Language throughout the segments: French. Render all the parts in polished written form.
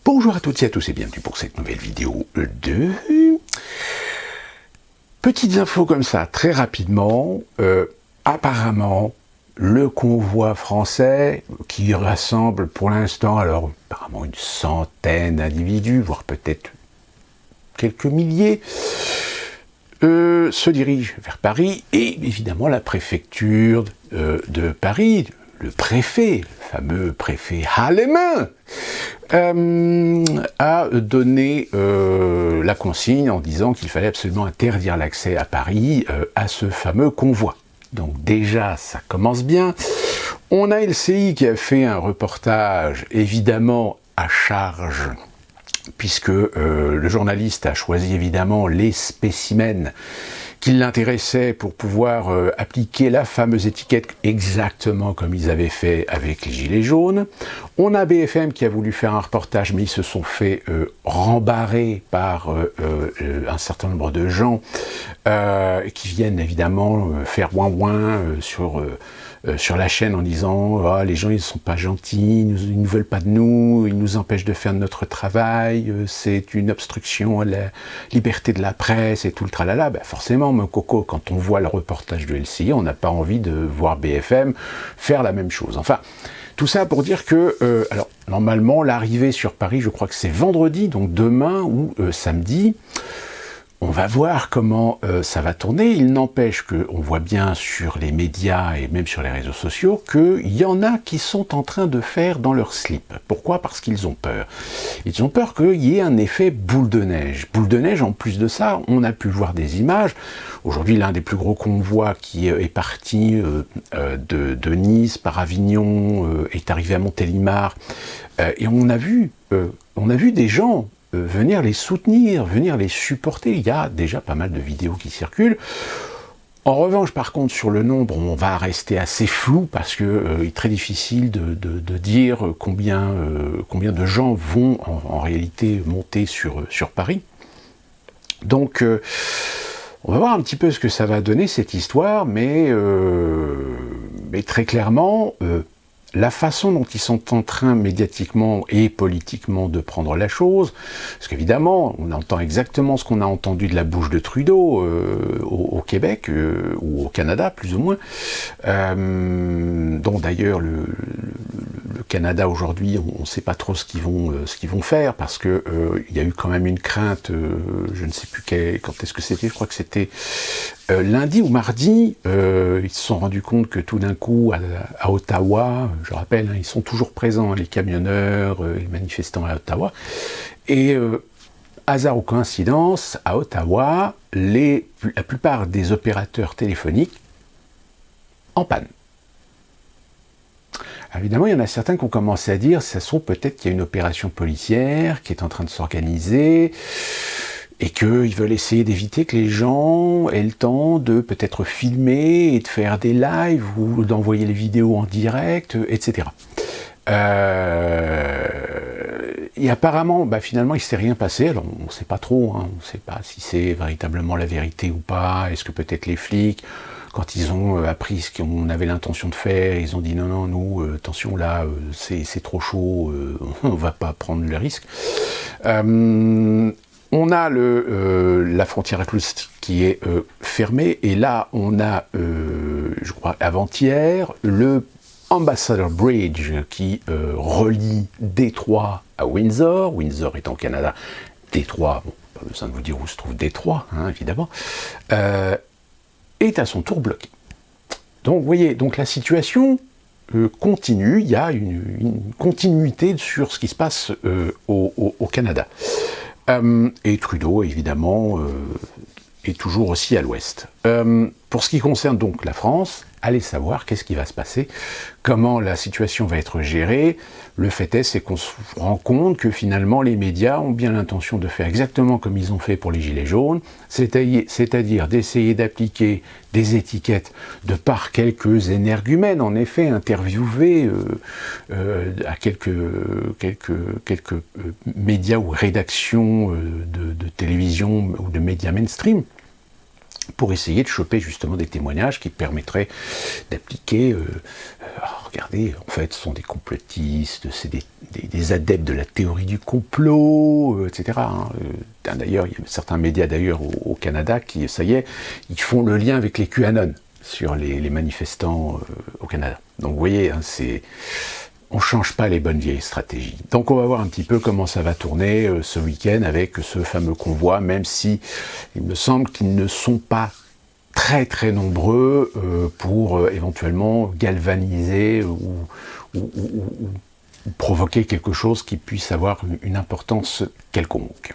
Bonjour à toutes et à tous et bienvenue pour cette nouvelle vidéo de... Petites infos comme ça, très rapidement. Apparemment, le convoi français qui rassemble pour l'instant, alors apparemment une centaine d'individus, voire peut-être quelques milliers, se dirige vers Paris et évidemment la préfecture de Paris, le préfet, le fameux préfet Hallemann, a donné la consigne en disant qu'il fallait absolument interdire l'accès à Paris à ce fameux convoi. Donc déjà, ça commence bien. On a LCI qui a fait un reportage, évidemment à charge, puisque le journaliste a choisi évidemment les spécimens qui l'intéressaient pour pouvoir appliquer la fameuse étiquette exactement comme ils avaient fait avec les Gilets jaunes. On a BFM qui a voulu faire un reportage, mais ils se sont fait rembarrer par un certain nombre de gens qui viennent évidemment faire ouin-ouin sur la chaîne en disant oh, les gens ils ne sont pas gentils, ils ne veulent pas de nous, ils nous empêchent de faire notre travail, c'est une obstruction à la liberté de la presse et tout le tralala. Ben forcément, mon coco, quand on voit le reportage de LCI, on n'a pas envie de voir BFM faire la même chose. Enfin, tout ça pour dire que, alors normalement, l'arrivée sur Paris, je crois que c'est vendredi, donc demain ou samedi. On va voir comment ça va tourner. Il n'empêche qu'on voit bien sur les médias et même sur les réseaux sociaux qu'il y en a qui sont en train de faire dans leur slip. Pourquoi ? Parce qu'ils ont peur. Ils ont peur qu'il y ait un effet boule de neige. Boule de neige, en plus de ça, on a pu voir des images. Aujourd'hui, l'un des plus gros convois qui est parti de Nice par Avignon est arrivé à Montélimar. Et on a vu des gens venir les soutenir, venir les supporter. Il y a déjà pas mal de vidéos qui circulent. En revanche, par contre, sur le nombre, on va rester assez flou parce que il est très difficile de dire combien de gens vont en réalité monter sur Paris. Donc, on va voir un petit peu ce que ça va donner cette histoire, mais très clairement, la façon dont ils sont en train médiatiquement et politiquement de prendre la chose, parce qu'évidemment, on entend exactement ce qu'on a entendu de la bouche de Trudeau au Québec, ou au Canada plus ou moins, dont d'ailleurs le Canada aujourd'hui, on ne sait pas trop ce qu'ils vont faire, parce que il y a eu quand même une crainte, je ne sais plus quand est-ce que c'était, je crois que c'était lundi ou mardi, ils se sont rendus compte que tout d'un coup, à Ottawa, je rappelle, hein, ils sont toujours présents, hein, les camionneurs, les manifestants à Ottawa, et hasard ou coïncidence, à Ottawa, la plupart des opérateurs téléphoniques en panne. Évidemment, il y en a certains qui ont commencé à dire, ça se trouve peut-être qu'il y a une opération policière qui est en train de s'organiser, et qu'ils veulent essayer d'éviter que les gens aient le temps de peut-être filmer et de faire des lives ou d'envoyer les vidéos en direct, etc. Et apparemment, finalement, il ne s'est rien passé. Alors, on ne sait pas trop, hein, on ne sait pas si c'est véritablement la vérité ou pas. Est-ce que peut-être les flics, quand ils ont appris ce qu'on avait l'intention de faire, ils ont dit non, nous, attention là, c'est trop chaud, on ne va pas prendre le risque. On a la frontière russe qui est fermée, et là, on a, je crois, avant-hier, le Ambassador Bridge qui relie Détroit à Windsor. Windsor est en Canada, Détroit, bon, pas besoin de vous dire où se trouve Détroit, hein, évidemment, est à son tour bloqué. Donc, vous voyez, donc la situation continue, il y a une continuité sur ce qui se passe au Canada. Et Trudeau, évidemment, est toujours aussi à l'ouest. Pour ce qui concerne donc la France, allez savoir qu'est-ce qui va se passer, comment la situation va être gérée. Le fait est, c'est qu'on se rend compte que finalement les médias ont bien l'intention de faire exactement comme ils ont fait pour les Gilets jaunes, c'est-à-dire d'essayer d'appliquer des étiquettes de par quelques énergumènes, en effet, interviewés à quelques médias ou rédactions de télévision ou de médias mainstream, pour essayer de choper justement des témoignages qui permettraient d'appliquer, regardez, en fait, ce sont des complotistes, c'est des adeptes de la théorie du complot, etc. D'ailleurs, il y a certains médias d'ailleurs au Canada qui, ça y est, ils font le lien avec les QAnon sur les manifestants au Canada. Donc vous voyez, on ne change pas les bonnes vieilles stratégies. Donc on va voir un petit peu comment ça va tourner ce week-end avec ce fameux convoi, même si il me semble qu'ils ne sont pas très très nombreux pour éventuellement galvaniser ou provoquer quelque chose qui puisse avoir une importance quelconque.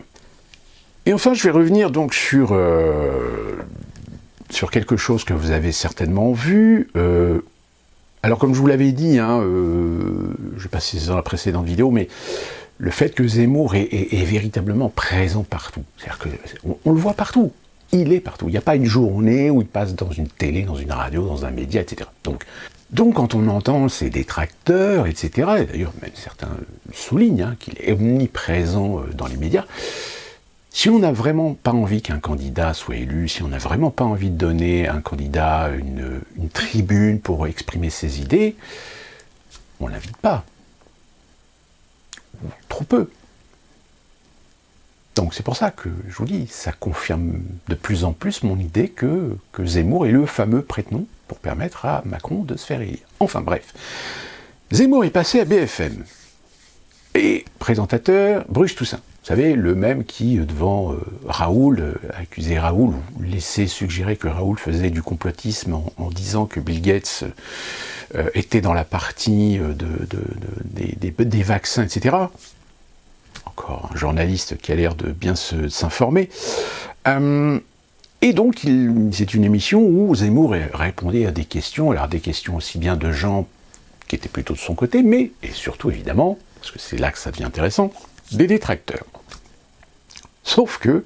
Et enfin, je vais revenir donc sur quelque chose que vous avez certainement vu. Alors comme je vous l'avais dit, je vais passer dans la précédente vidéo, mais le fait que Zemmour est véritablement présent partout, c'est-à-dire qu'on le voit partout, il est partout, il n'y a pas une journée où il passe dans une télé, dans une radio, dans un média, etc. Donc quand on entend ses détracteurs, etc., et d'ailleurs même certains soulignent qu'il est omniprésent dans les médias, si on n'a vraiment pas envie qu'un candidat soit élu, si on n'a vraiment pas envie de donner à un candidat une tribune pour exprimer ses idées, on ne l'invite pas. Ou trop peu. Donc c'est pour ça que je vous dis, ça confirme de plus en plus mon idée que Zemmour est le fameux prête-nom pour permettre à Macron de se faire élire. Enfin bref, Zemmour est passé à BFM. Et présentateur, Bruce Toussaint. Vous savez, le même qui, devant Raoul, accusait Raoul, ou laissait suggérer que Raoul faisait du complotisme en disant que Bill Gates était dans la partie des vaccins, etc. Encore un journaliste qui a l'air de bien s'informer. Et donc, c'est une émission où Zemmour répondait à des questions, alors des questions aussi bien de gens qui étaient plutôt de son côté, mais, et surtout évidemment, parce que c'est là que ça devient intéressant, des détracteurs. Sauf que,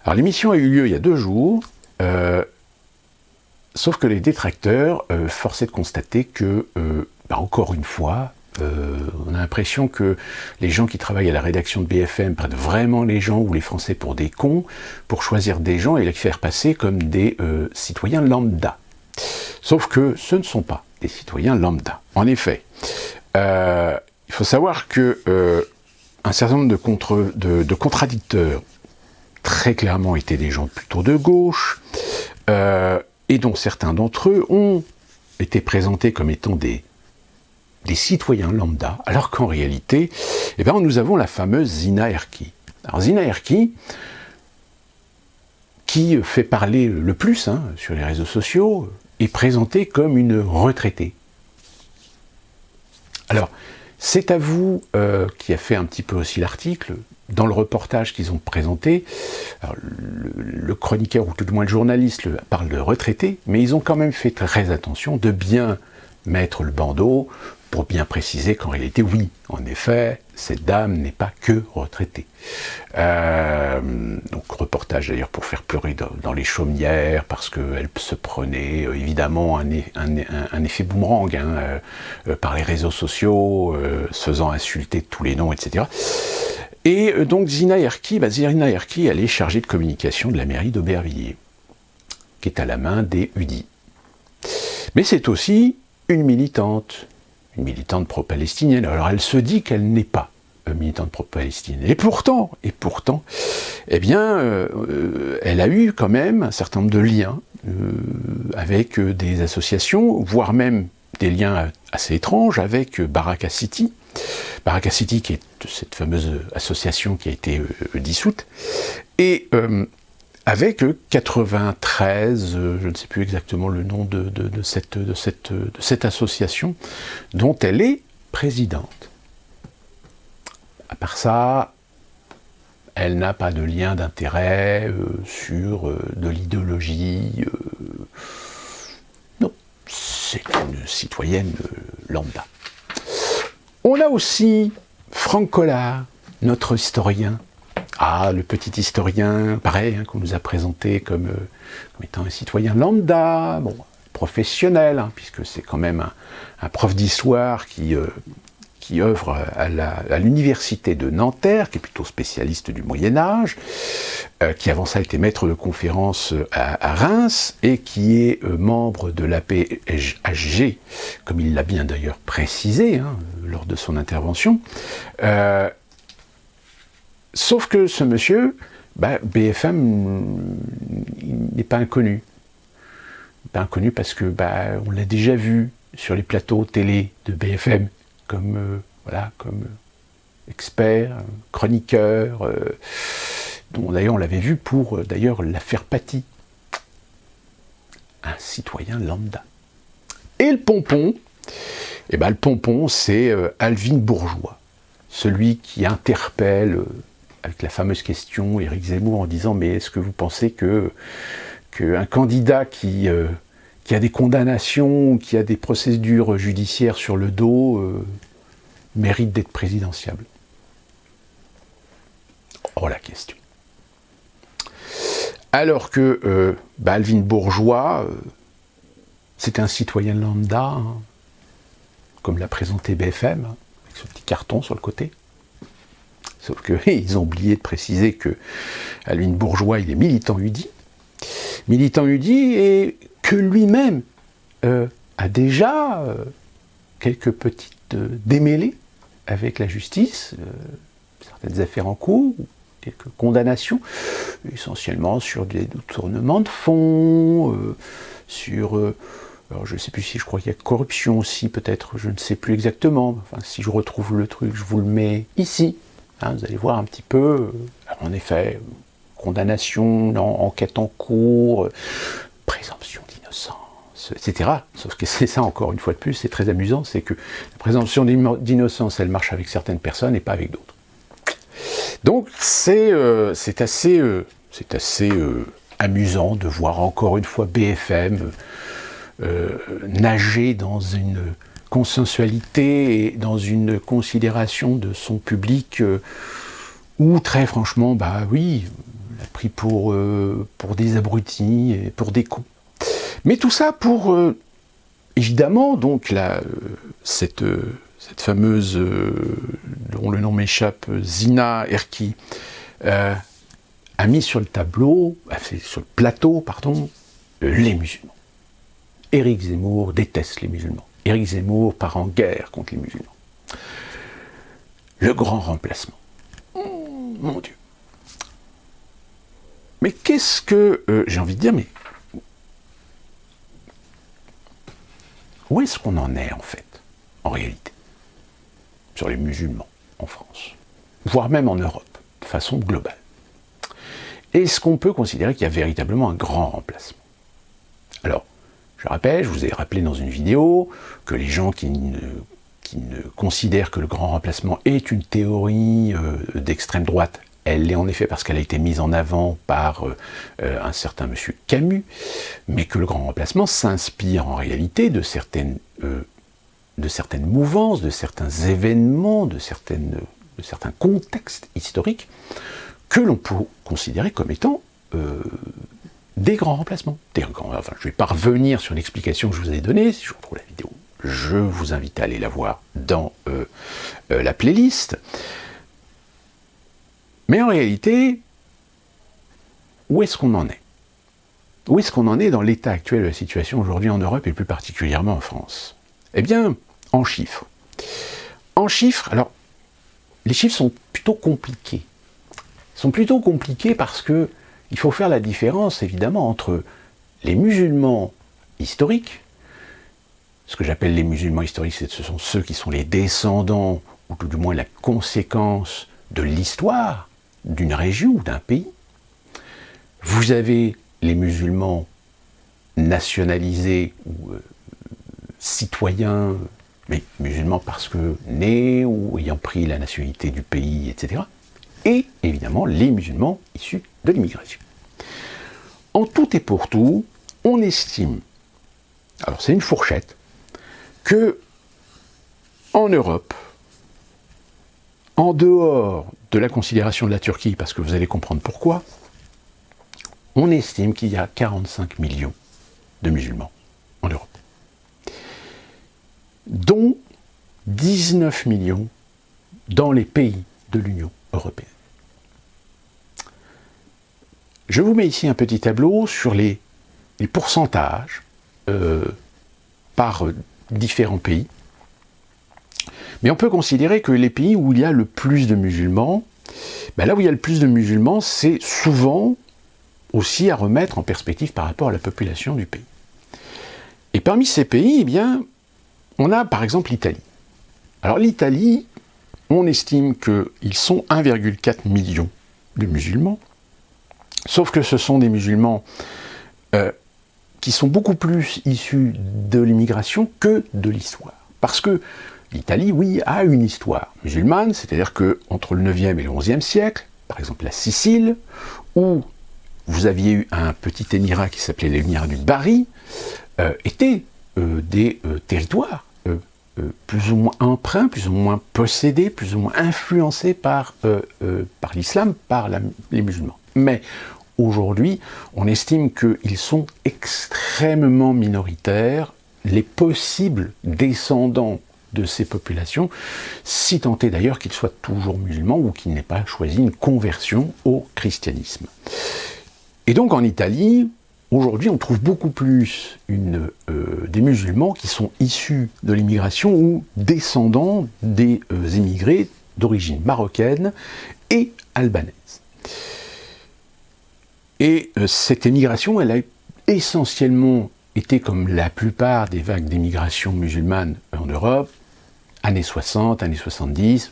alors l'émission a eu lieu il y a 2 jours, sauf que les détracteurs forçaient de constater que, encore une fois, on a l'impression que les gens qui travaillent à la rédaction de BFM prennent vraiment les gens ou les Français pour des cons, pour choisir des gens et les faire passer comme des citoyens lambda. Sauf que ce ne sont pas des citoyens lambda. En effet, il faut savoir que un certain nombre de contradicteurs très clairement étaient des gens plutôt de gauche, et dont certains d'entre eux ont été présentés comme étant des citoyens lambda, alors qu'en réalité, nous avons la fameuse Zina Erki. Alors Zina Erki, qui fait parler le plus sur les réseaux sociaux, est présentée comme une retraitée. Alors, c'est à vous qui a fait un petit peu aussi l'article, dans le reportage qu'ils ont présenté, alors, le chroniqueur, ou tout du moins le journaliste, parle de retraité, mais ils ont quand même fait très attention de bien mettre le bandeau pour bien préciser qu'en réalité, oui, en effet, cette dame n'est pas que retraitée. Donc reportage d'ailleurs pour faire pleurer dans les chaumières, parce qu'elle se prenait évidemment un effet boomerang par les réseaux sociaux, se faisant insulter de tous les noms, etc. Et donc Zina Erki, elle est chargée de communication de la mairie d'Aubervilliers, qui est à la main des UDI. Mais c'est aussi une militante pro-palestinienne. Alors elle se dit qu'elle n'est pas militante pro-palestinienne. Et pourtant, elle a eu quand même un certain nombre de liens avec des associations, voire même des liens assez étranges avec Baraka City. Baraka City, qui est cette fameuse association qui a été dissoute, et avec 93, je ne sais plus exactement le nom de cette association, dont elle est présidente. À part ça, elle n'a pas de lien d'intérêt sur de l'idéologie. Non, c'est une citoyenne lambda. On a aussi Franck Collard, notre historien. Ah, le petit historien, pareil, qu'on nous a présenté comme étant un citoyen lambda, professionnel, puisque c'est quand même un prof d'histoire qui qui œuvre à l'université de Nanterre, qui est plutôt spécialiste du Moyen-Âge, qui avant ça était maître de conférence à Reims, et qui est membre de l'APHG, comme il l'a bien d'ailleurs précisé lors de son intervention. Sauf que ce monsieur, BFM, il n'est pas inconnu. Pas inconnu parce que on l'a déjà vu sur les plateaux télé de BFM, comme expert, chroniqueur, dont d'ailleurs on l'avait vu pour l'affaire Paty, un citoyen lambda. Et le pompon, le pompon c'est Alvin Bourgeois, celui qui interpelle avec la fameuse question Éric Zemmour en disant mais est-ce que vous pensez qu'un candidat qui a des condamnations, qui a des procédures judiciaires sur le dos, mérite d'être présidentiable? Oh la question. Alors que Alvin Bourgeois, c'est un citoyen lambda, comme l'a présenté BFM, avec ce petit carton sur le côté. Sauf qu'ils ont oublié de préciser que Alvin Bourgeois, il est militant UDI. Militant UDI et que lui-même a déjà quelques petites démêlés avec la justice, certaines affaires en cours, quelques condamnations, essentiellement sur des détournements de fonds, sur... alors je ne sais plus si je crois qu'il y a corruption aussi, peut-être, je ne sais plus exactement. Enfin, si je retrouve le truc, je vous le mets ici. Vous allez voir un petit peu, en effet, condamnation, enquête en cours, présomption d'innocence, etc. Sauf que c'est ça, encore une fois de plus, c'est très amusant, c'est que la présomption d'innocence, elle marche avec certaines personnes et pas avec d'autres. Donc c'est assez amusant de voir encore une fois BFM nager dans une consensualité et dans une considération de son public où très franchement, oui, on l'a pris pour des abrutis et pour des cons. Mais tout ça pour, évidemment, donc cette fameuse, dont le nom m'échappe, Zina Erki, a mis sur le sur le plateau, les musulmans. Éric Zemmour déteste les musulmans. Éric Zemmour part en guerre contre les musulmans. Le grand remplacement. Mon Dieu. Mais qu'est-ce que... j'ai envie de dire, mais... où est-ce qu'on en est, en fait, en réalité, sur les musulmans en France, voire même en Europe, de façon globale? Est-ce qu'on peut considérer qu'il y a véritablement un grand remplacement? Alors, je rappelle, je vous ai rappelé dans une vidéo que les gens qui ne considèrent que le grand remplacement est une théorie d'extrême droite, elle l'est en effet parce qu'elle a été mise en avant par un certain monsieur Camus, mais que le grand remplacement s'inspire en réalité de certaines mouvances, de certains événements, de certains contextes historiques que l'on peut considérer comme étant des grands remplacements. Je ne vais pas revenir sur l'explication que je vous ai donnée, si je retrouve la vidéo, je vous invite à aller la voir dans la playlist. Mais en réalité, où est-ce qu'on en est? Où est-ce qu'on en est dans l'état actuel de la situation aujourd'hui en Europe et plus particulièrement en France? Eh bien, en chiffres. En chiffres, alors, les chiffres sont plutôt compliqués. Ils sont plutôt compliqués parce que il faut faire la différence, évidemment, entre les musulmans historiques. Ce que j'appelle les musulmans historiques, ce sont ceux qui sont les descendants, ou tout du moins la conséquence de l'histoire d'une région ou d'un pays. Vous avez les musulmans nationalisés ou citoyens, mais musulmans parce que nés ou ayant pris la nationalité du pays, etc. Et évidemment les musulmans issus de l'immigration. En tout et pour tout, on estime, alors c'est une fourchette, que en Europe, en dehors de la considération de la Turquie, parce que vous allez comprendre pourquoi, on estime qu'il y a 45 millions de musulmans en Europe, dont 19 millions dans les pays de l'Union européenne. Je vous mets ici un petit tableau sur les pourcentages par différents pays. Mais on peut considérer que les pays où il y a le plus de musulmans, là où il y a le plus de musulmans, c'est souvent aussi à remettre en perspective par rapport à la population du pays. Et parmi ces pays, on a par exemple l'Italie. Alors l'Italie, on estime qu'ils sont 1,4 million de musulmans, sauf que ce sont des musulmans qui sont beaucoup plus issus de l'immigration que de l'histoire. Parce que l'Italie, oui, a une histoire musulmane, c'est-à-dire qu'entre le 9e et le 11e siècle, par exemple la Sicile, où vous aviez eu un petit émirat qui s'appelait l'émirat du Bari, étaient des territoires plus ou moins empreints, plus ou moins possédés, plus ou moins influencés par l'islam, par les musulmans. Mais aujourd'hui, on estime qu'ils sont extrêmement minoritaires, les possibles descendants de ces populations, si tant est d'ailleurs qu'ils soient toujours musulmans ou qu'ils n'aient pas choisi une conversion au christianisme. Et donc en Italie, aujourd'hui, on trouve beaucoup plus des musulmans qui sont issus de l'immigration ou descendants des immigrés d'origine marocaine et albanaise. Et cette émigration, elle a essentiellement été, comme la plupart des vagues d'émigration musulmane en Europe, années 60, années 70.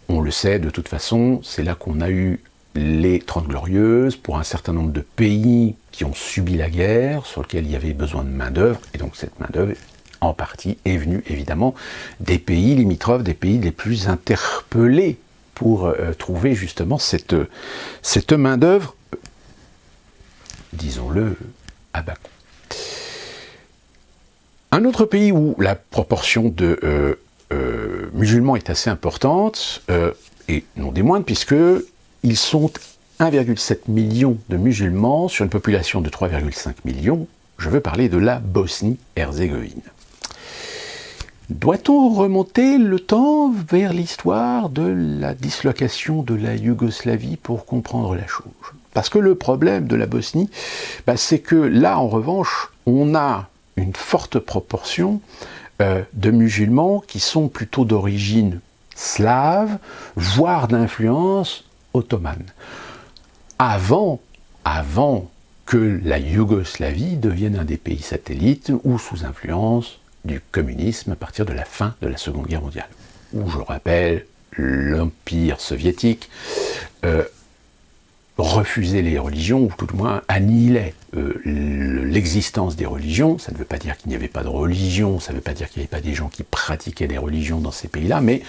On le sait de toute façon, c'est là qu'on a eu les 30 Glorieuses, pour un certain nombre de pays qui ont subi la guerre, sur lesquels il y avait besoin de main-d'œuvre, et donc cette main-d'œuvre, en partie, est venue évidemment des pays limitrophes, des pays les plus interpellés pour trouver justement cette main-d'œuvre, disons-le, à bas coût. Un autre pays où la proportion de musulmans est assez importante, et non des moindres, puisque ils sont 1,7 million de musulmans sur une population de 3,5 millions. Je veux parler de la Bosnie-Herzégovine. Doit-on remonter le temps vers l'histoire de la dislocation de la Yougoslavie pour comprendre la chose? Parce que le problème de la Bosnie, c'est que là, en revanche, on a une forte proportion de musulmans qui sont plutôt d'origine slave, voire d'influence ottomane. Avant que la Yougoslavie devienne un des pays satellites ou sous influence du communisme à partir de la fin de la Seconde Guerre mondiale, où, je rappelle, l'Empire soviétique refusait les religions, ou tout au moins annihilait l'existence des religions. Ça ne veut pas dire qu'il n'y avait pas de religion, ça ne veut pas dire qu'il n'y avait pas des gens qui pratiquaient des religions dans ces pays-là, mais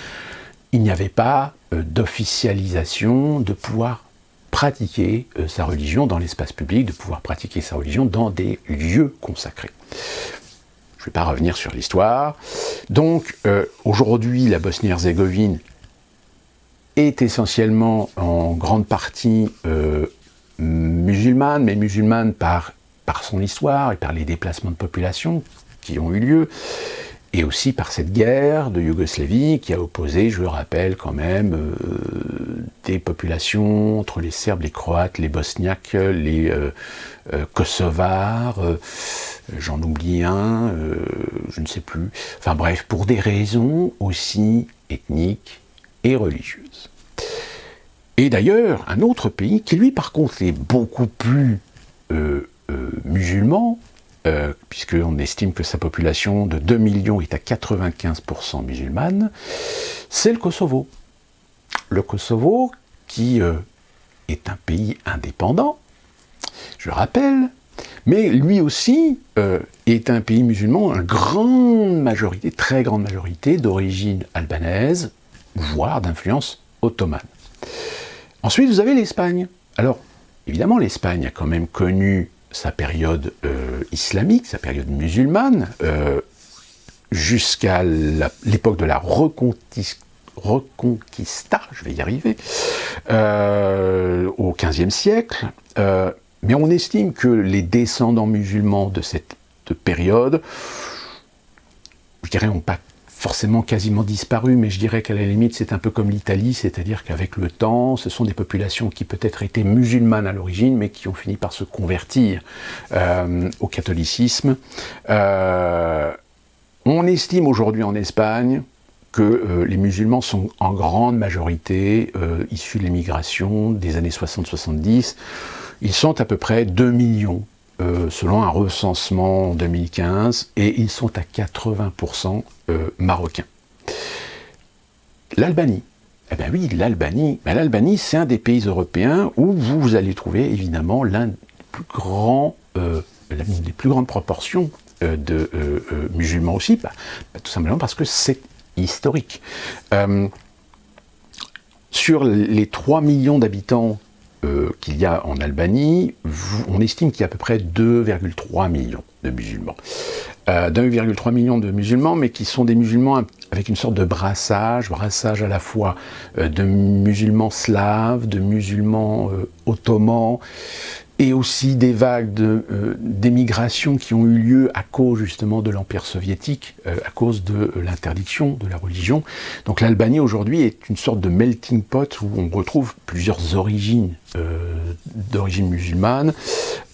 il n'y avait pas d'officialisation de pouvoir pratiquer sa religion dans l'espace public, de pouvoir pratiquer sa religion dans des lieux consacrés. Je ne vais pas revenir sur l'histoire. Donc, aujourd'hui, la Bosnie-Herzégovine est essentiellement en grande partie musulmane, mais musulmane par son histoire et par les déplacements de population qui ont eu lieu, et aussi par cette guerre de Yougoslavie qui a opposé, je le rappelle quand même, des populations entre les Serbes, les Croates, les Bosniaques, les Kosovars, j'en oublie un, je ne sais plus, enfin bref, pour des raisons aussi ethniques et religieuses. Et d'ailleurs, un autre pays qui lui par contre est beaucoup plus musulman, puisqu'on estime que sa population de 2 millions est à 95% musulmane, c'est le Kosovo. Le Kosovo, qui est un pays indépendant, je rappelle, mais lui aussi est un pays musulman, une grande majorité, très grande majorité, d'origine albanaise, voire d'influence ottomane. Ensuite, vous avez l'Espagne. Alors, évidemment, l'Espagne a quand même connu sa période islamique, sa période musulmane, jusqu'à l'époque de la Reconquista, je vais y arriver, au XVe siècle. Mais on estime que les descendants musulmans de cette période, je dirais, n'ont pas forcément quasiment disparu, mais je dirais qu'à la limite c'est un peu comme l'Italie, c'est-à-dire qu'avec le temps, ce sont des populations qui peut-être étaient musulmanes à l'origine, mais qui ont fini par se convertir au catholicisme. On estime aujourd'hui en Espagne que les musulmans sont en grande majorité issus de l'immigration des années 60-70. Ils sont à peu près 2 millions, selon un recensement en 2015, et ils sont à 80% marocains. L'Albanie. Eh bien oui, l'Albanie. Ben, l'Albanie, c'est un des pays européens où vous allez trouver évidemment l'un des plus grands, l'une des plus grandes proportions de musulmans aussi, tout simplement parce que c'est historique. Sur les 3 millions d'habitants qu'il y a en Albanie, on estime qu'il y a à peu près 2,3 millions de musulmans. 2,3 millions de musulmans, mais qui sont des musulmans avec une sorte de brassage à la fois de musulmans slaves, de musulmans ottomans, et aussi des vagues d'émigration qui ont eu lieu à cause justement de l'Empire soviétique, à cause de l'interdiction de la religion. Donc l'Albanie aujourd'hui est une sorte de melting pot où on retrouve plusieurs origines d'origine musulmane.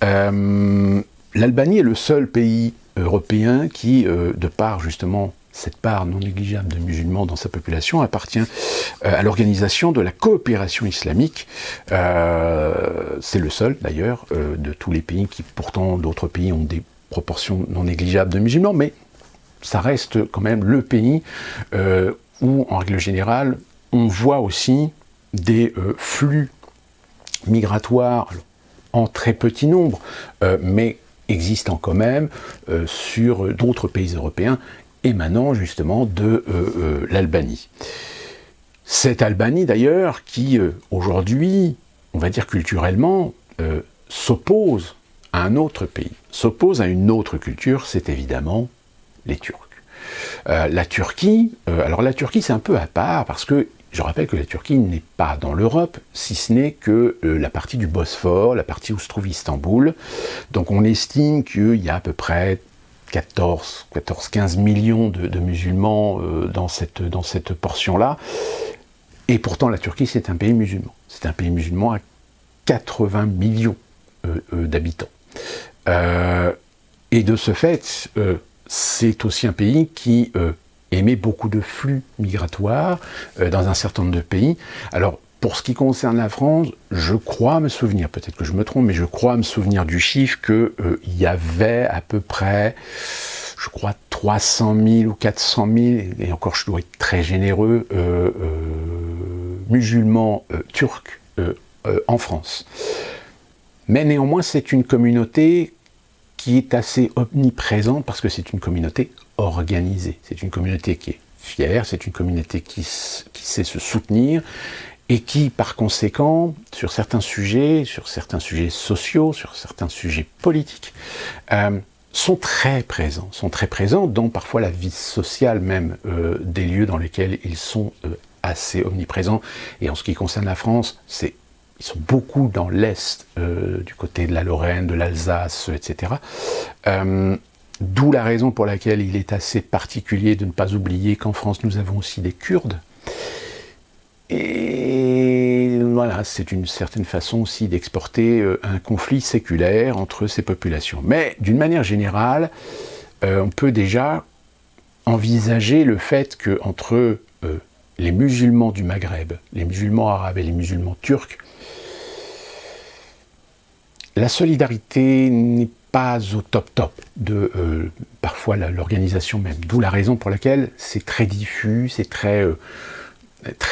L'Albanie est le seul pays européen qui, de par justement cette part non négligeable de musulmans dans sa population, appartient à l'organisation de la coopération islamique. C'est le seul, d'ailleurs, de tous les pays qui, pourtant, d'autres pays ont des proportions non négligeables de musulmans, mais ça reste quand même le pays où, en règle générale, on voit aussi des flux migratoires en très petit nombre, mais existant quand même sur d'autres pays européens, émanant justement de l'Albanie. Cette Albanie d'ailleurs qui aujourd'hui, on va dire culturellement, s'oppose à un autre pays, s'oppose à une autre culture, c'est évidemment les Turcs. La Turquie, alors la Turquie c'est un peu à part parce que je rappelle que la Turquie n'est pas dans l'Europe, si ce n'est que la partie du Bosphore, la partie où se trouve Istanbul. Donc on estime qu'il y a à peu près 14-15 millions de musulmans dans cette portion-là. Et pourtant, la Turquie, c'est un pays musulman. C'est un pays musulman à 80 millions d'habitants. Et de ce fait, c'est aussi un pays qui émet beaucoup de flux migratoires dans un certain nombre de pays. Alors, pour ce qui concerne la France, je crois me souvenir, peut-être que je me trompe, mais je crois me souvenir du chiffre qu'il y avait à peu près, je crois, 300 000 ou 400 000, et encore je dois être très généreux, musulmans turcs en France. Mais néanmoins, c'est une communauté qui est assez omniprésente parce que c'est une communauté organisée. C'est une communauté qui est fière, c'est une communauté qui sait se soutenir, et qui, par conséquent, sur certains sujets sociaux, sur certains sujets politiques, sont très présents dans parfois la vie sociale même des lieux dans lesquels ils sont assez omniprésents. Et en ce qui concerne la France, ils sont beaucoup dans l'Est, du côté de la Lorraine, de l'Alsace, etc. D'où la raison pour laquelle il est assez particulier de ne pas oublier qu'en France, nous avons aussi des Kurdes. Et voilà, c'est une certaine façon aussi d'exporter un conflit séculaire entre ces populations. Mais d'une manière générale, on peut déjà envisager le fait qu'entre les musulmans du Maghreb, les musulmans arabes et les musulmans turcs, la solidarité n'est pas au top de parfois l'organisation même. D'où la raison pour laquelle c'est très diffus, c'est très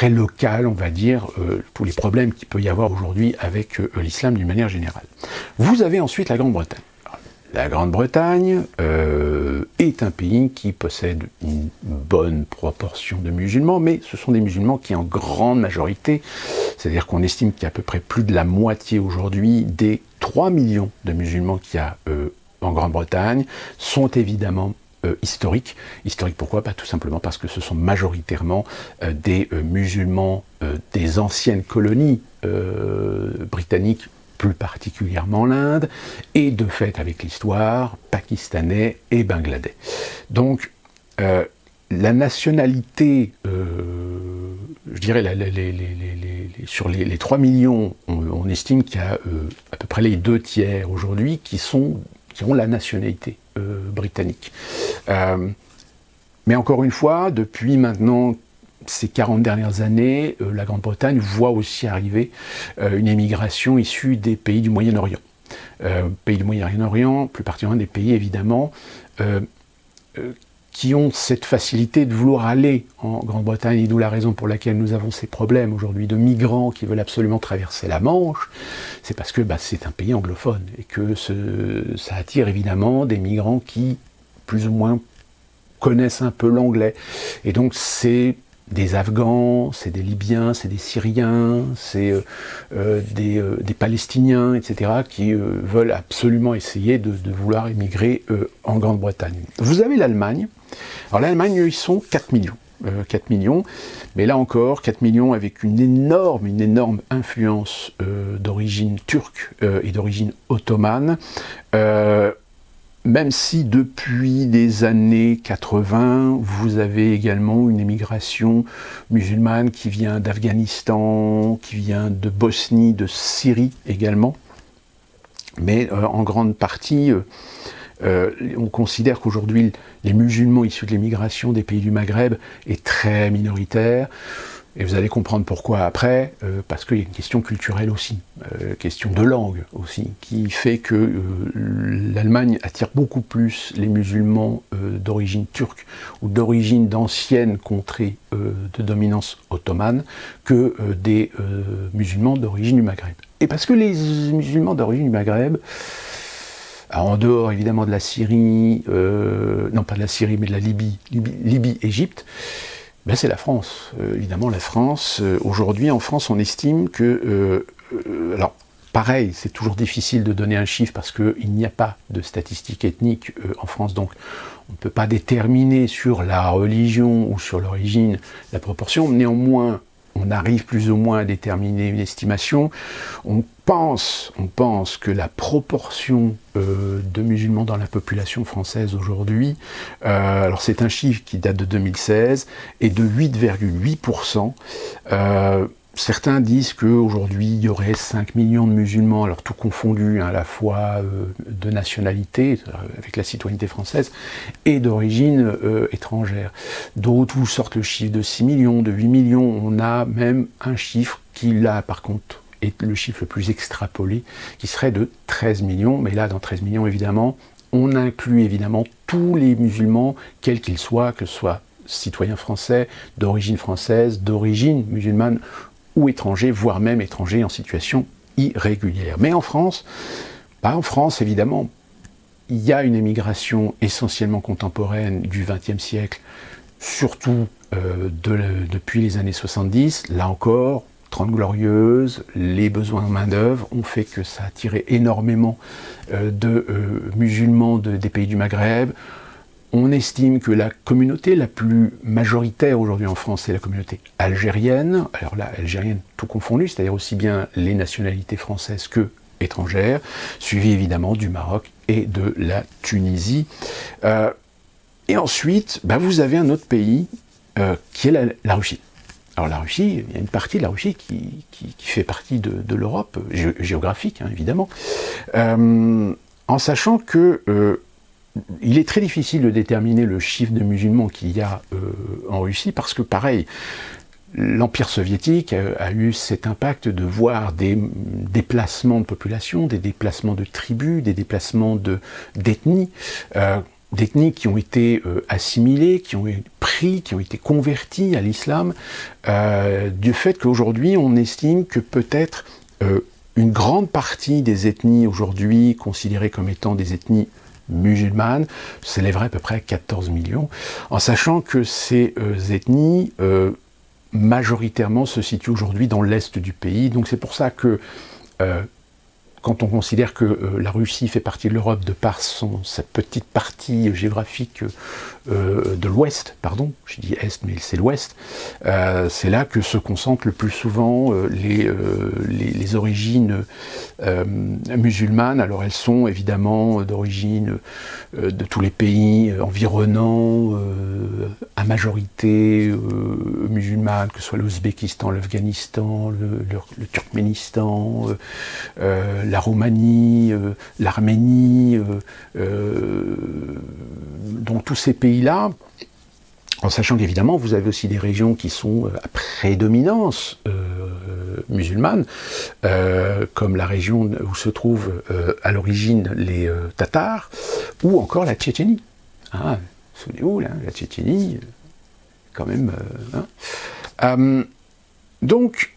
local, on va dire, tous les problèmes qu'il peut y avoir aujourd'hui avec l'islam d'une manière générale. Vous avez ensuite la Grande-Bretagne. La Grande-Bretagne est un pays qui possède une bonne proportion de musulmans, mais ce sont des musulmans qui en grande majorité, c'est-à-dire qu'on estime qu'il y a à peu près plus de la moitié aujourd'hui des 3 millions de musulmans qu'il y a en Grande-Bretagne, sont évidemment historiques. Historiques pourquoi ? Tout simplement parce que ce sont majoritairement des musulmans des anciennes colonies britanniques, plus particulièrement l'Inde, et de fait avec l'histoire, pakistanais et bangladais. Donc la nationalité, je dirais, sur les 3 millions, on estime qu'il y a à peu près les 2/3 aujourd'hui qui ont la nationalité britannique. Mais encore une fois, depuis maintenant ces 40 dernières années, la Grande-Bretagne voit aussi arriver une émigration issue des pays du Moyen-Orient. Pays du Moyen-Orient, plus particulièrement des pays évidemment qui ont cette facilité de vouloir aller en Grande-Bretagne, et d'où la raison pour laquelle nous avons ces problèmes aujourd'hui de migrants qui veulent absolument traverser la Manche, c'est parce que c'est un pays anglophone, et que ça attire évidemment des migrants qui, plus ou moins, connaissent un peu l'anglais. Et donc c'est des Afghans, c'est des Libyens, c'est des Syriens, c'est des Palestiniens, etc., qui veulent absolument essayer de vouloir émigrer en Grande-Bretagne. Vous avez l'Allemagne. Alors l'Allemagne, ils sont 4 millions. 4 millions, mais là encore, 4 millions avec une énorme influence d'origine turque et d'origine ottomane. Même si depuis les années 80, vous avez également une émigration musulmane qui vient d'Afghanistan, qui vient de Bosnie, de Syrie également. Mais en grande partie, on considère qu'aujourd'hui, les musulmans issus de l'émigration des pays du Maghreb est très minoritaire. Et vous allez comprendre pourquoi après, parce qu'il y a une question culturelle aussi, question de langue aussi, qui fait que l'Allemagne attire beaucoup plus les musulmans d'origine turque ou d'origine d'anciennes contrées de dominance ottomane que des musulmans d'origine du Maghreb. Et parce que les musulmans d'origine du Maghreb, en dehors évidemment de la Syrie, non pas de la Syrie mais de la Libye, Égypte, c'est la France. Évidemment, la France, aujourd'hui, en France, on estime que... alors, pareil, c'est toujours difficile de donner un chiffre parce qu'il n'y a pas de statistiques ethniques en France, donc on ne peut pas déterminer sur la religion ou sur l'origine la proportion. Néanmoins, on arrive plus ou moins à déterminer une estimation. On pense que la proportion de musulmans dans la population française aujourd'hui, alors c'est un chiffre qui date de 2016, est de 8,8%. Certains disent qu'aujourd'hui, il y aurait 5 millions de musulmans, alors tout confondu, à la fois de nationalité, avec la citoyenneté française, et d'origine étrangère. D'autres vous sortent le chiffre de 6 millions, de 8 millions. On a même un chiffre qui, là, par contre, est le chiffre le plus extrapolé, qui serait de 13 millions. Mais là, dans 13 millions, évidemment, on inclut évidemment tous les musulmans, quels qu'ils soient, que ce soit citoyens français, d'origine française, d'origine musulmane, ou étrangers, voire même étrangers en situation irrégulière. Mais en France, évidemment, il y a une émigration essentiellement contemporaine du XXe siècle, surtout depuis les années 70. Là encore, 30 glorieuses, les besoins en main-d'œuvre ont fait que ça a attiré énormément de musulmans des pays du Maghreb. On estime que la communauté la plus majoritaire aujourd'hui en France, c'est la communauté algérienne. Alors là, algérienne tout confondu, c'est-à-dire aussi bien les nationalités françaises que étrangères, suivi évidemment du Maroc et de la Tunisie. Et ensuite, vous avez un autre pays qui est la Russie. Alors la Russie, il y a une partie de la Russie qui fait partie de l'Europe, géographique évidemment, en sachant que il est très difficile de déterminer le chiffre de musulmans qu'il y a en Russie, parce que pareil, l'Empire soviétique a eu cet impact de voir des déplacements de population, des déplacements de tribus, des déplacements d'ethnies, qui ont été assimilées, qui ont été converties à l'islam, du fait qu'aujourd'hui on estime que peut-être une grande partie des ethnies aujourd'hui considérées comme étant des ethnies musulmanes s'élèverait à peu près à 14 millions, en sachant que ces ethnies majoritairement se situent aujourd'hui dans l'est du pays. Donc c'est pour ça que quand on considère que la Russie fait partie de l'Europe de par sa petite partie géographique de l'Ouest, pardon, je dis Est, mais c'est l'Ouest, c'est là que se concentrent le plus souvent les origines musulmanes. Alors elles sont évidemment d'origine de tous les pays environnants, à majorité musulmane, que ce soit l'Ouzbékistan, l'Afghanistan, le Turkménistan, la Roumanie, l'Arménie, donc tous ces pays-là, en sachant qu'évidemment vous avez aussi des régions qui sont à prédominance musulmane, comme la région où se trouvent à l'origine les Tatars, ou encore la Tchétchénie. Ah, souvenez-vous, là, la Tchétchénie, quand même... donc,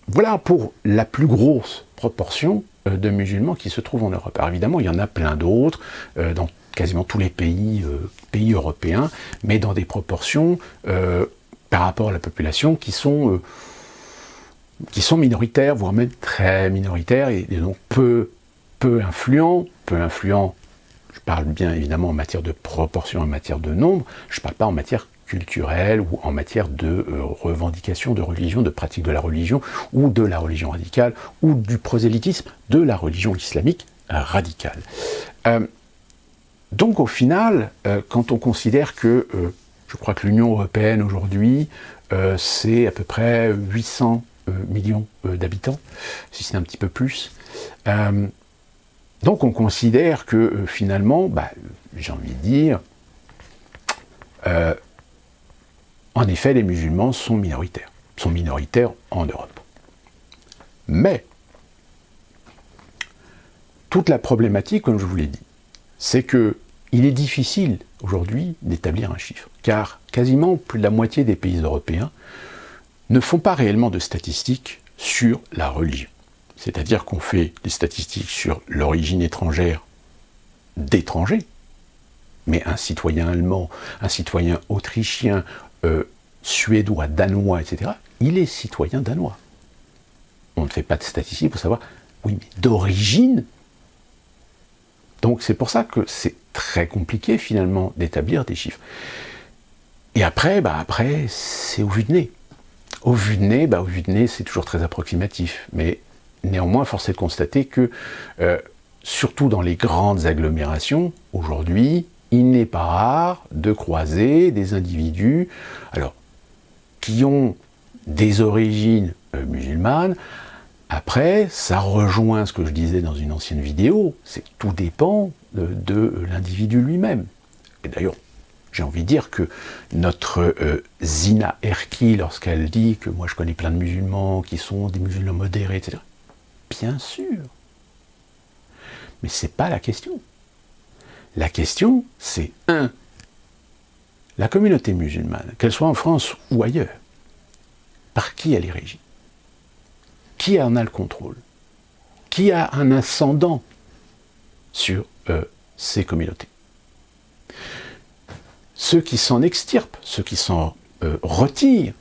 voilà pour la plus grosse proportion de musulmans qui se trouvent en Europe. Alors évidemment, il y en a plein d'autres, dans quasiment tous les pays européens, mais dans des proportions par rapport à la population qui sont minoritaires, voire même très minoritaires, et donc peu influents, je parle bien évidemment en matière de proportion, en matière de nombre, je ne parle pas en matière culturelle ou en matière de revendication de religion, de pratique de la religion, ou de la religion radicale, ou du prosélytisme de la religion islamique radicale. Donc au final, quand on considère que, je crois que l'Union européenne aujourd'hui, c'est à peu près 800 millions d'habitants, si c'est un petit peu plus, donc on considère que finalement, j'ai envie de dire, en effet, les musulmans sont minoritaires en Europe. Mais, toute la problématique, comme je vous l'ai dit, c'est que il est difficile aujourd'hui d'établir un chiffre, car quasiment plus de la moitié des pays européens ne font pas réellement de statistiques sur la religion. C'est-à-dire qu'on fait des statistiques sur l'origine étrangère d'étrangers, mais un citoyen allemand, un citoyen autrichien, suédois, danois, etc., il est citoyen danois. On ne fait pas de statistiques pour savoir, oui, mais d'origine. Donc c'est pour ça que c'est très compliqué finalement d'établir des chiffres. Et après, c'est au vu de nez. Au vu de nez, c'est toujours très approximatif. Mais néanmoins, force est de constater que, surtout dans les grandes agglomérations, aujourd'hui, il n'est pas rare de croiser des individus, alors, qui ont des origines musulmanes. Après, ça rejoint ce que je disais dans une ancienne vidéo, c'est que tout dépend de l'individu lui-même. Et d'ailleurs, j'ai envie de dire que notre Zina Erki, lorsqu'elle dit que moi je connais plein de musulmans qui sont des musulmans modérés, etc., bien sûr. Mais c'est pas la question. La question, c'est la communauté musulmane, qu'elle soit en France ou ailleurs, par qui elle est régie? Qui en a le contrôle? Qui a un ascendant sur ces communautés? Ceux qui s'en extirpent, ceux qui s'en retirent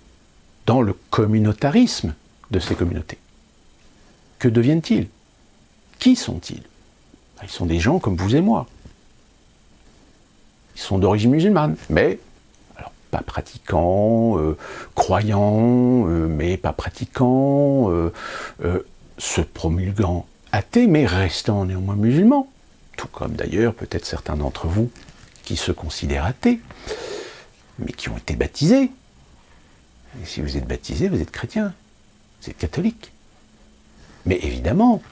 dans le communautarisme de ces communautés. Que deviennent-ils? Qui sont-ils? Ils sont des gens comme vous et moi. Ils sont d'origine musulmane, mais alors, pas pratiquants, croyants, mais pas pratiquants, se promulguant athées, mais restant néanmoins musulmans. Tout comme d'ailleurs peut-être certains d'entre vous qui se considèrent athées, mais qui ont été baptisés. Et si vous êtes baptisé, vous êtes chrétien, vous êtes catholique. Mais évidemment,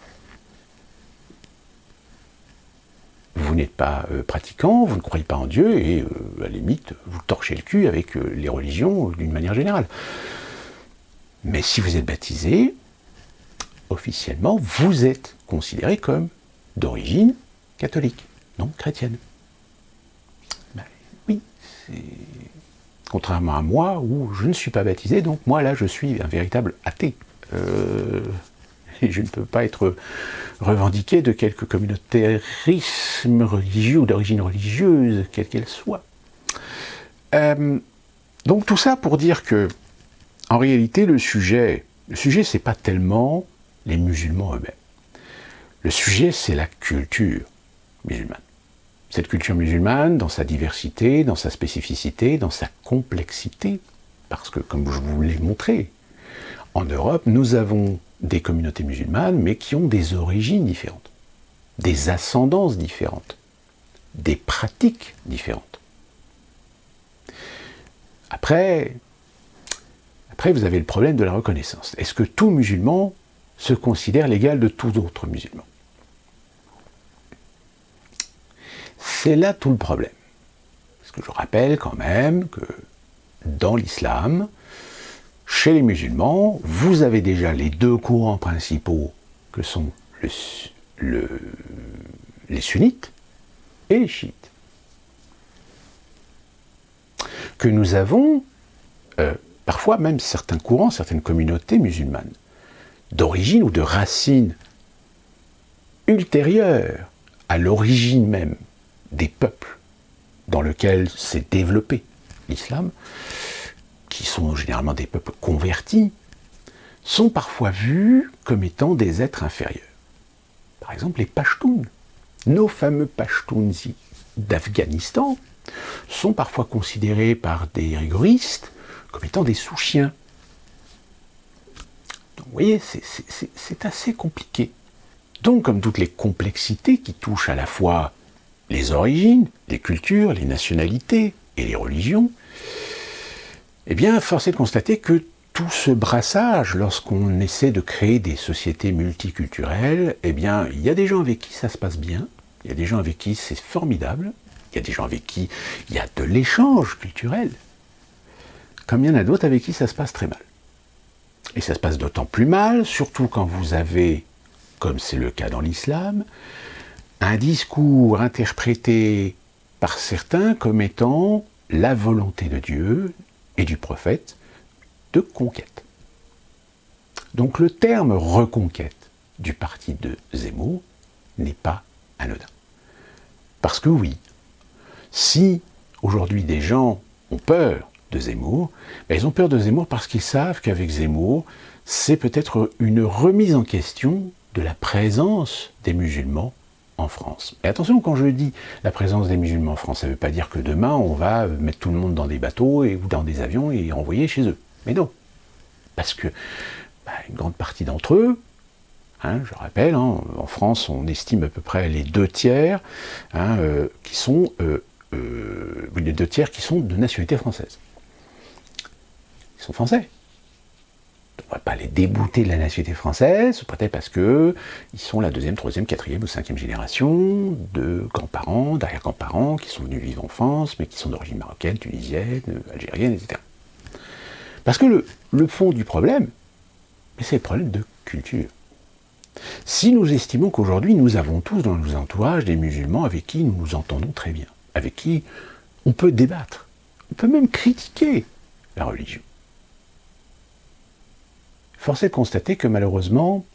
vous n'êtes pas pratiquant, vous ne croyez pas en Dieu, et à la limite, vous torchez le cul avec les religions d'une manière générale. Mais si vous êtes baptisé, officiellement, vous êtes considéré comme d'origine catholique, donc chrétienne. Oui, c'est... Contrairement à moi, où je ne suis pas baptisé, donc moi là, je suis un véritable athée. Et je ne peux pas être revendiqué de quelque communautarisme religieux ou d'origine religieuse, quelle qu'elle soit. Donc tout ça pour dire que, en réalité, le sujet, c'est pas tellement les musulmans eux-mêmes. Le sujet, c'est la culture musulmane. Cette culture musulmane, dans sa diversité, dans sa spécificité, dans sa complexité, parce que, comme je vous l'ai montré, en Europe, nous avons des communautés musulmanes, mais qui ont des origines différentes, des ascendances différentes, des pratiques différentes. Après, vous avez le problème de la reconnaissance. Est-ce que tout musulman se considère l'égal de tout autre musulman? C'est là tout le problème. Parce que je rappelle quand même que dans l'islam, chez les musulmans, vous avez déjà les deux courants principaux que sont les sunnites et les chiites. Que nous avons parfois même certains courants, certaines communautés musulmanes, d'origine ou de racines ultérieures à l'origine même des peuples dans lesquels s'est développé l'islam, qui sont généralement des peuples convertis, sont parfois vus comme étant des êtres inférieurs. Par exemple, les Pashtuns, nos fameux Pashtuns d'Afghanistan, sont parfois considérés par des rigoristes comme étant des sous-chiens. Donc vous voyez, c'est assez compliqué. Donc, comme toutes les complexités qui touchent à la fois les origines, les cultures, les nationalités et les religions, eh bien, force est de constater que tout ce brassage, lorsqu'on essaie de créer des sociétés multiculturelles, eh bien, il y a des gens avec qui ça se passe bien, il y a des gens avec qui c'est formidable, il y a des gens avec qui il y a de l'échange culturel, comme il y en a d'autres avec qui ça se passe très mal. Et ça se passe d'autant plus mal, surtout quand vous avez, comme c'est le cas dans l'islam, un discours interprété par certains comme étant la volonté de Dieu et du prophète de conquête. Donc le terme reconquête du parti de Zemmour n'est pas anodin. Parce que oui, si aujourd'hui des gens ont peur de Zemmour, ils ont peur de Zemmour parce qu'ils savent qu'avec Zemmour, c'est peut-être une remise en question de la présence des musulmans en France. Et attention, quand je dis la présence des musulmans en France, ça ne veut pas dire que demain on va mettre tout le monde dans des bateaux ou dans des avions et envoyer chez eux. Mais non. Parce que une grande partie d'entre eux, je rappelle, en France on estime à peu près les 2/3 qui sont les 2/3 qui sont de nationalité française. Ils sont français. On ne va pas les débouter de la nationalité française, peut-être parce qu'ils sont la 2e, 3e, 4e ou 5e génération de grands-parents, d'arrière-grands-parents qui sont venus vivre en France, mais qui sont d'origine marocaine, tunisienne, algérienne, etc. Parce que le fond du problème, c'est le problème de culture. Si nous estimons qu'aujourd'hui nous avons tous dans nos entourages des musulmans avec qui nous nous entendons très bien, avec qui on peut débattre, on peut même critiquer la religion, force est de constater que malheureusement,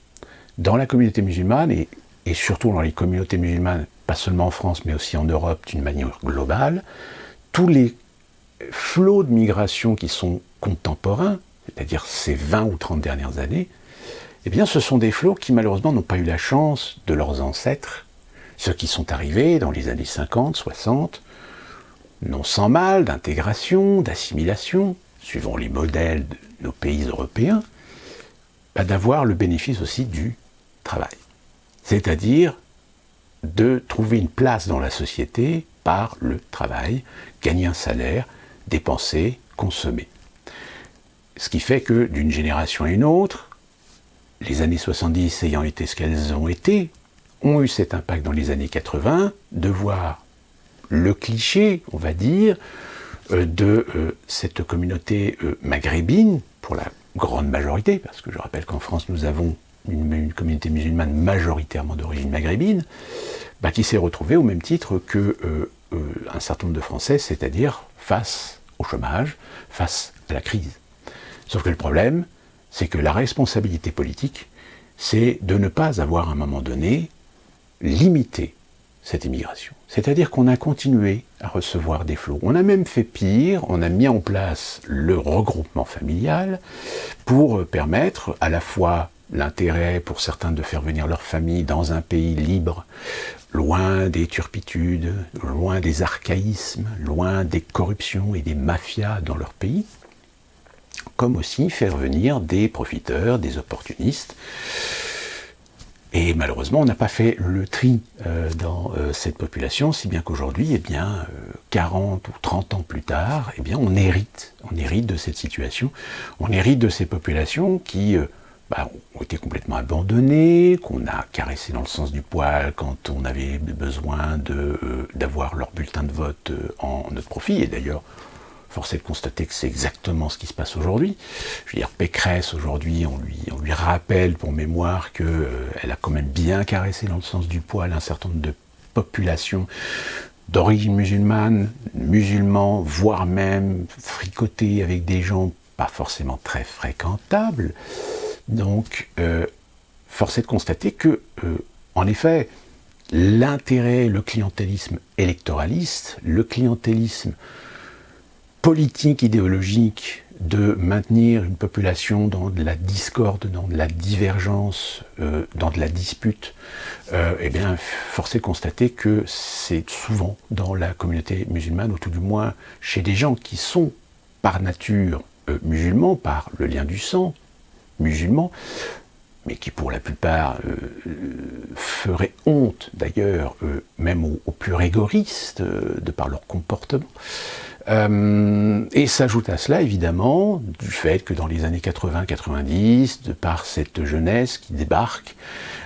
dans la communauté musulmane, et surtout dans les communautés musulmanes, pas seulement en France, mais aussi en Europe d'une manière globale, tous les flots de migration qui sont contemporains, c'est-à-dire ces 20 ou 30 dernières années, eh bien ce sont des flots qui malheureusement n'ont pas eu la chance de leurs ancêtres, ceux qui sont arrivés dans les années 50, 60, non sans mal d'intégration, d'assimilation, suivant les modèles de nos pays européens, d'avoir le bénéfice aussi du travail. C'est-à-dire de trouver une place dans la société par le travail, gagner un salaire, dépenser, consommer. Ce qui fait que d'une génération à une autre, les années 70 ayant été ce qu'elles ont été, ont eu cet impact dans les années 80 de voir le cliché, on va dire, de cette communauté maghrébine, pour la grande majorité, parce que je rappelle qu'en France nous avons une communauté musulmane majoritairement d'origine maghrébine, qui s'est retrouvée au même titre que un certain nombre de Français, c'est-à-dire face au chômage, face à la crise. Sauf que le problème, c'est que la responsabilité politique, c'est de ne pas avoir à un moment donné limité cette immigration. C'est-à-dire qu'on a continué à recevoir des flots. On a même fait pire, on a mis en place le regroupement familial pour permettre à la fois l'intérêt pour certains de faire venir leur famille dans un pays libre, loin des turpitudes, loin des archaïsmes, loin des corruptions et des mafias dans leur pays, comme aussi faire venir des profiteurs, des opportunistes. Et malheureusement, on n'a pas fait le tri dans cette population, si bien qu'aujourd'hui, 40 ou 30 ans plus tard, on hérite de cette situation, on hérite de ces populations qui ont été complètement abandonnées, qu'on a caressées dans le sens du poil quand on avait besoin d'avoir leur bulletin de vote en notre profit, et d'ailleurs, force est de constater que c'est exactement ce qui se passe aujourd'hui. Je veux dire, Pécresse, aujourd'hui, on lui rappelle pour mémoire qu'elle a quand même bien caressé dans le sens du poil un certain nombre de populations d'origine musulmane, musulmans, voire même fricotés avec des gens pas forcément très fréquentables. Donc, force est de constater que, en effet, l'intérêt, le clientélisme électoraliste, le clientélisme politique, idéologique, de maintenir une population dans de la discorde, dans de la divergence, dans de la dispute, force est de constater que c'est souvent dans la communauté musulmane, ou tout du moins chez des gens qui sont par nature musulmans, par le lien du sang musulman, mais qui pour la plupart feraient honte d'ailleurs, même aux plus rigoristes, de par leur comportement. Et s'ajoute à cela, évidemment, du fait que dans les années 80-90, de par cette jeunesse qui débarque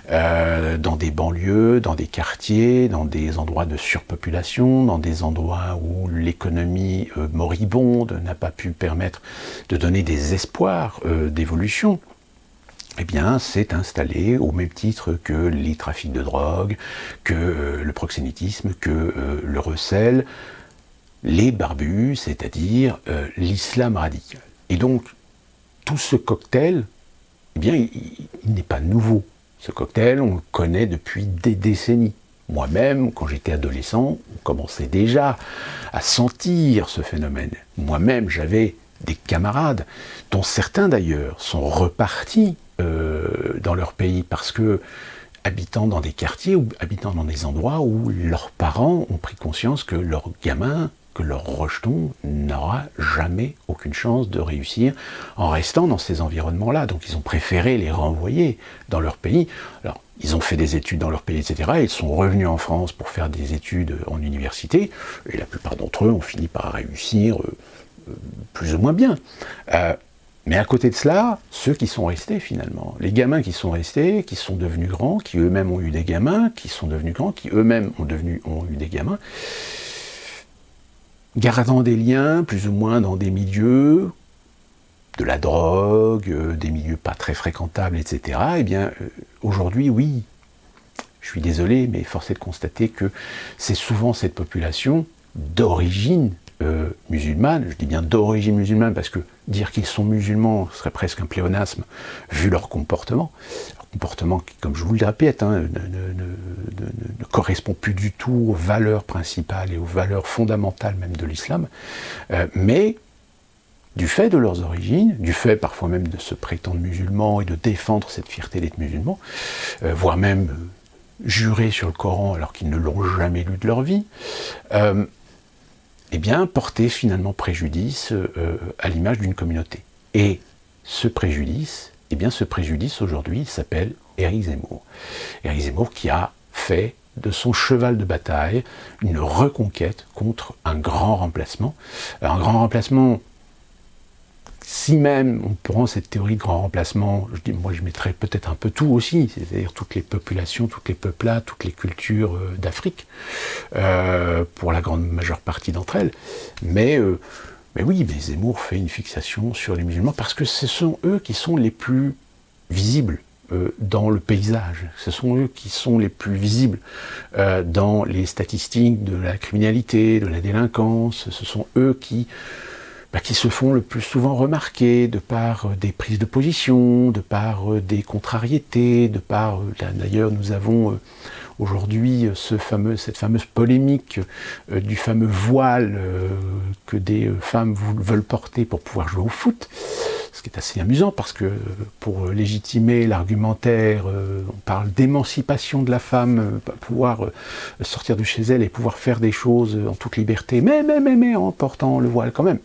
dans des banlieues, dans des quartiers, dans des endroits de surpopulation, dans des endroits où l'économie moribonde n'a pas pu permettre de donner des espoirs d'évolution, s'est installé au même titre que les trafics de drogue, que le proxénétisme, que le recel, les barbus, c'est-à-dire l'islam radical. Et donc, tout ce cocktail, il n'est pas nouveau. Ce cocktail, on le connaît depuis des décennies. Moi-même, quand j'étais adolescent, on commençait déjà à sentir ce phénomène. Moi-même, j'avais des camarades, dont certains d'ailleurs sont repartis dans leur pays parce que habitant dans des quartiers ou habitant dans des endroits où leurs parents ont pris conscience que leur gamin, que leur rejeton n'aura jamais aucune chance de réussir en restant dans ces environnements-là. Donc ils ont préféré les renvoyer dans leur pays. Alors, ils ont fait des études dans leur pays, etc. Et ils sont revenus en France pour faire des études en université. Et la plupart d'entre eux ont fini par réussir plus ou moins bien. Mais à côté de cela, ceux qui sont restés finalement, les gamins qui sont restés, qui sont devenus grands, qui eux-mêmes ont eu des gamins, qui sont devenus grands, qui eux-mêmes ont eu des gamins, gardant des liens plus ou moins dans des milieux de la drogue, des milieux pas très fréquentables, etc. Aujourd'hui, oui, je suis désolé, mais force est de constater que c'est souvent cette population d'origine musulmane, je dis bien d'origine musulmane, parce que dire qu'ils sont musulmans serait presque un pléonasme, vu leur comportement qui, comme je vous le répète, ne correspond plus du tout aux valeurs principales et aux valeurs fondamentales même de l'islam, mais du fait de leurs origines, du fait parfois même de se prétendre musulmans et de défendre cette fierté d'être musulmans, voire même jurer sur le Coran alors qu'ils ne l'ont jamais lu de leur vie, porter finalement préjudice à l'image d'une communauté. Et ce préjudice, aujourd'hui, il s'appelle Éric Zemmour. Éric Zemmour qui a fait de son cheval de bataille une reconquête contre un grand remplacement. Un grand remplacement, si même on prend cette théorie de grand remplacement, je mettrais peut-être un peu tout aussi, c'est-à-dire toutes les populations, toutes les peuplades, toutes les cultures d'Afrique, pour la grande majeure partie d'entre elles. Mais Zemmour fait une fixation sur les musulmans parce que ce sont eux qui sont les plus visibles dans le paysage. Ce sont eux qui sont les plus visibles dans les statistiques de la criminalité, de la délinquance. Ce sont eux qui se font le plus souvent remarquer de par des prises de position, de par des contrariétés, de par... D'ailleurs, nous avons aujourd'hui cette fameuse polémique du fameux voile que des femmes veulent porter pour pouvoir jouer au foot. Ce qui est assez amusant parce que pour légitimer l'argumentaire, on parle d'émancipation de la femme, pouvoir sortir de chez elle et pouvoir faire des choses en toute liberté, mais en portant le voile quand même.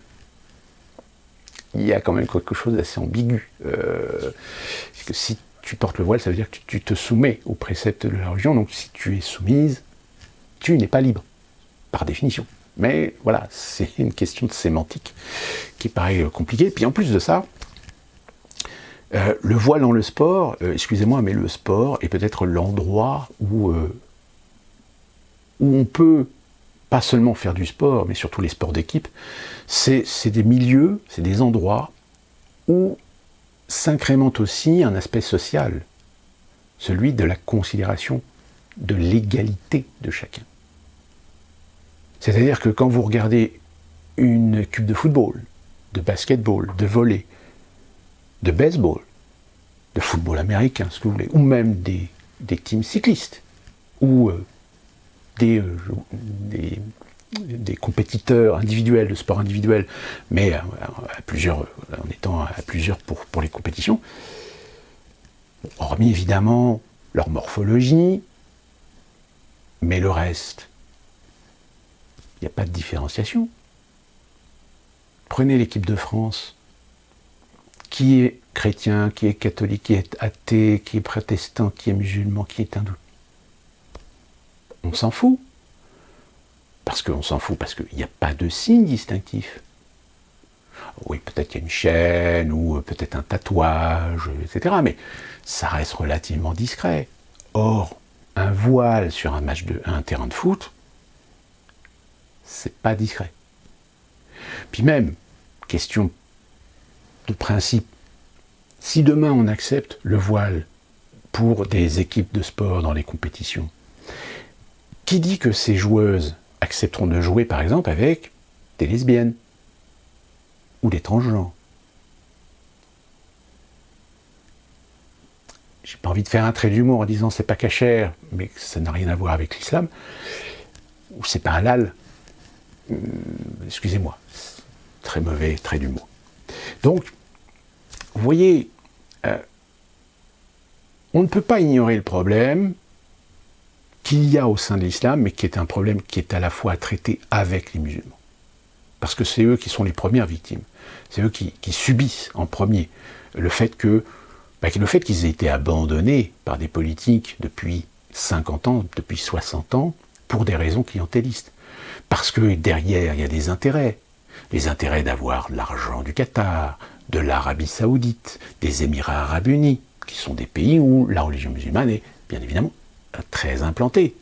Il y a quand même quelque chose d'assez ambigu. Que si tu portes le voile, ça veut dire que tu te soumets aux préceptes de la religion, donc si tu es soumise, tu n'es pas libre, par définition. Mais voilà, c'est une question de sémantique qui paraît compliquée. Puis en plus de ça, le voile dans le sport, excusez-moi, mais le sport est peut-être l'endroit où on peut pas seulement faire du sport, mais surtout les sports d'équipe. C'est des milieux, c'est des endroits où s'incrémente aussi un aspect social, celui de la considération de l'égalité de chacun. C'est-à-dire que quand vous regardez une équipe de football, de basketball, de volley, de baseball, de football américain, ce que vous voulez, ou même des teams cyclistes, ou des compétiteurs individuels, de sport individuel, mais à plusieurs, en étant à plusieurs pour les compétitions, hormis évidemment leur morphologie, mais le reste, il n'y a pas de différenciation. Prenez l'équipe de France, qui est chrétien, qui est catholique, qui est athée, qui est protestant, qui est musulman, qui est hindou. On s'en fout. Parce qu'il n'y a pas de signe distinctif. Oui, peut-être qu'il y a une chaîne, ou peut-être un tatouage, etc. Mais ça reste relativement discret. Or, un voile sur un terrain de foot, c'est pas discret. Puis même, question de principe, si demain on accepte le voile pour des équipes de sport dans les compétitions, qui dit que ces joueuses accepteront de jouer par exemple avec des lesbiennes ou des transgenres? J'ai pas envie de faire un trait d'humour en disant c'est pas cachère, mais ça n'a rien à voir avec l'islam, ou c'est pas halal. Excusez-moi, très mauvais trait d'humour. Donc, vous voyez, on ne peut pas ignorer le problème qu'il y a au sein de l'islam, mais qui est un problème qui est à la fois à traiter avec les musulmans. Parce que c'est eux qui sont les premières victimes. C'est eux qui subissent en premier le fait qu'ils aient été abandonnés par des politiques depuis 50 ans, depuis 60 ans, pour des raisons clientélistes. Parce que derrière, il y a des intérêts. Les intérêts d'avoir l'argent du Qatar, de l'Arabie Saoudite, des Émirats Arabes Unis, qui sont des pays où la religion musulmane est, bien évidemment, très implantée.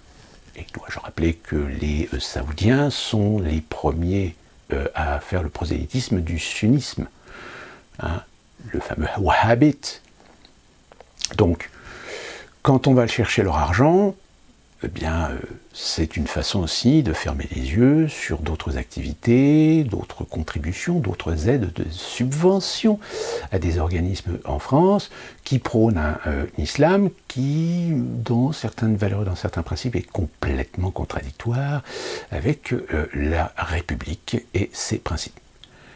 Et dois-je rappeler que les Saoudiens sont les premiers à faire le prosélytisme du sunnisme, hein, le fameux wahhabite. Donc, quand on va chercher leur argent, eh bien, c'est une façon aussi de fermer les yeux sur d'autres activités, d'autres contributions, d'autres aides, de subventions à des organismes en France qui prônent un islam qui, dans certaines valeurs, dans certains principes, est complètement contradictoire avec la République et ses principes.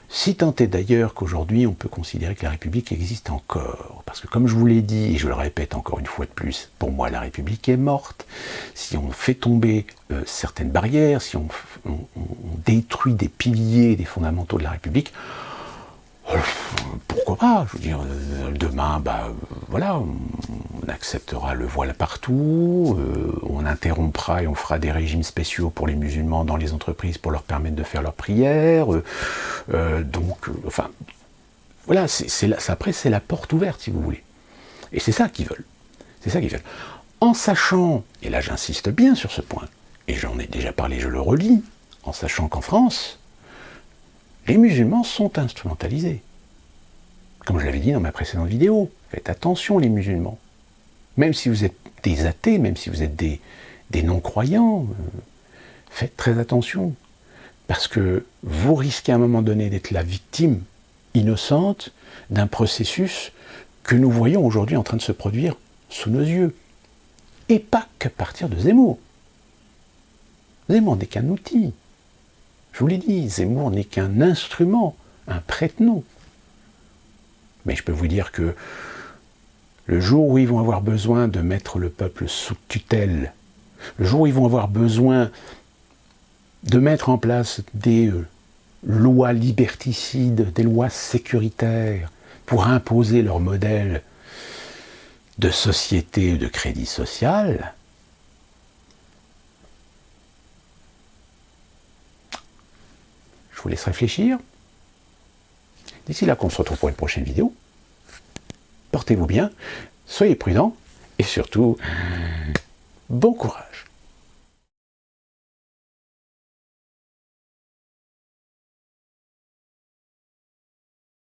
Si tant est d'ailleurs qu'aujourd'hui on peut considérer que la République existe encore, parce que comme je vous l'ai dit, et je le répète encore une fois de plus, pour moi la République est morte. Si on fait tomber certaines barrières, si on détruit des piliers, des fondamentaux de la République, pourquoi pas? Je veux dire, demain, voilà, on acceptera le voile partout, on interrompra et on fera des régimes spéciaux pour les musulmans dans les entreprises pour leur permettre de faire leurs prières. Enfin, voilà, après c'est la porte ouverte, si vous voulez. Et c'est ça qu'ils veulent. C'est ça qu'ils veulent. En sachant, et là j'insiste bien sur ce point, et j'en ai déjà parlé, je le relis, en sachant qu'en France, les musulmans sont instrumentalisés. Comme je l'avais dit dans ma précédente vidéo, faites attention les musulmans. Même si vous êtes des athées, même si vous êtes des non-croyants, faites très attention. Parce que vous risquez à un moment donné d'être la victime innocente d'un processus que nous voyons aujourd'hui en train de se produire sous nos yeux. Et pas qu'à partir de Zemmour. Zemmour n'est qu'un outil. Je vous l'ai dit, Zemmour n'est qu'un instrument, un prête-nom. Mais je peux vous dire que le jour où ils vont avoir besoin de mettre le peuple sous tutelle, le jour où ils vont avoir besoin de mettre en place des lois liberticides, des lois sécuritaires, pour imposer leur modèle de société, de crédit social, je vous laisse réfléchir. D'ici là qu'on se retrouve pour une prochaine vidéo. Portez-vous bien, soyez prudents et surtout, bon courage.